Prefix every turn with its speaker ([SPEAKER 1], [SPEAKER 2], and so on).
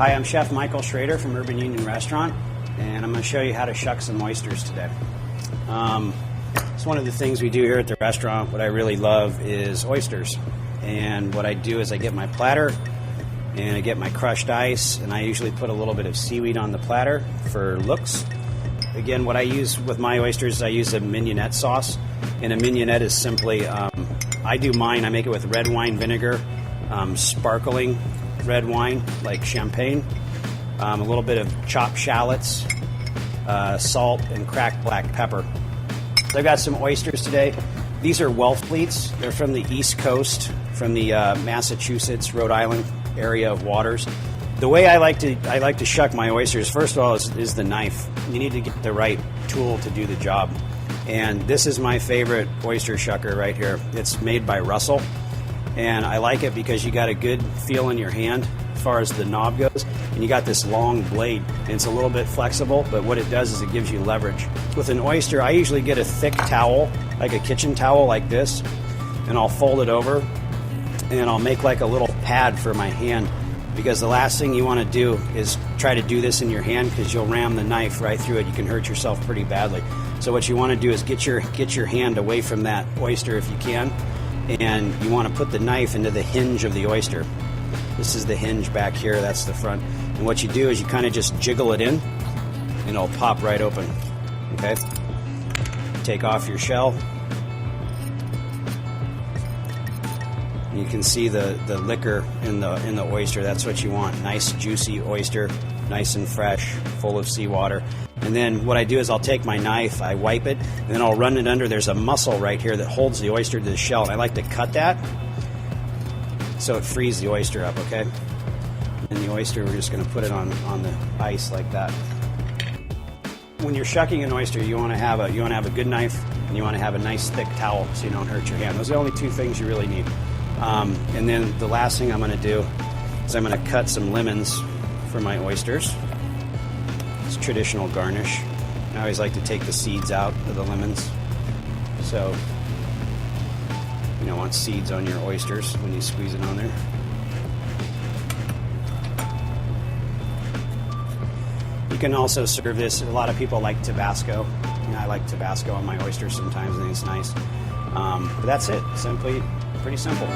[SPEAKER 1] Hi, I'm Chef Michael Shrader from Urban Union Restaurant, and I'm going to show you how to shuck some oysters today. It's one of the things we do here at the restaurant. What I really love is oysters. And what I do is I get my platter and I get my crushed ice, and I usually put a little bit of seaweed on the platter for looks. Again, what I use with my oysters is I use a mignonette sauce, and a mignonette is simply, I do mine, I make it with red wine vinegar, sparkling red wine like champagne, a little bit of chopped shallots, salt, and cracked black pepper. So I've got some oysters today. These are Wellfleets. They're from the East Coast, from the Massachusetts, Rhode Island area of waters. The way I like to shuck my oysters, first of all, is the knife. You need to get the right tool to do the job. And this is my favorite oyster shucker right here. It's made by Russell. And I like it because you got a good feel in your hand as far as the knob goes, and you got this long blade, and it's a little bit flexible, but what it does is it gives you leverage. With an oyster, I usually get a thick towel, like a kitchen towel like this, and I'll fold it over, and I'll make like a little pad for my hand, because the last thing you want to do is try to do this in your hand, because you'll ram the knife right through it. You can hurt yourself pretty badly. So what you want to do is get your hand away from that oyster if you can, and you want to put the knife into the hinge of the oyster. This is the hinge back here, that's the front. And what you do is you kind of just jiggle it in, and it'll pop right open. Okay? Take off your shell. You can see the liquor in the oyster. That's what you want. Nice juicy oyster, nice and fresh, full of seawater. And then what I do is I'll take my knife, I wipe it, and then I'll run it under. There's a muscle right here that holds the oyster to the shell, and I like to cut that so it frees the oyster up, okay? And the oyster, we're just going to put it on the ice like that. When you're shucking an oyster, you want to have a good knife, and you want to have a nice thick towel so you don't hurt your hand. Those are the only two things you really need. And then the last thing I'm going to do is I'm going to cut some lemons for my oysters. It's traditional garnish. I always like to take the seeds out of the lemons. So you don't want seeds on your oysters when you squeeze it on there. You can also serve this. A lot of people like Tabasco. I like Tabasco on my oysters sometimes, and it's nice. But that's it. Pretty simple.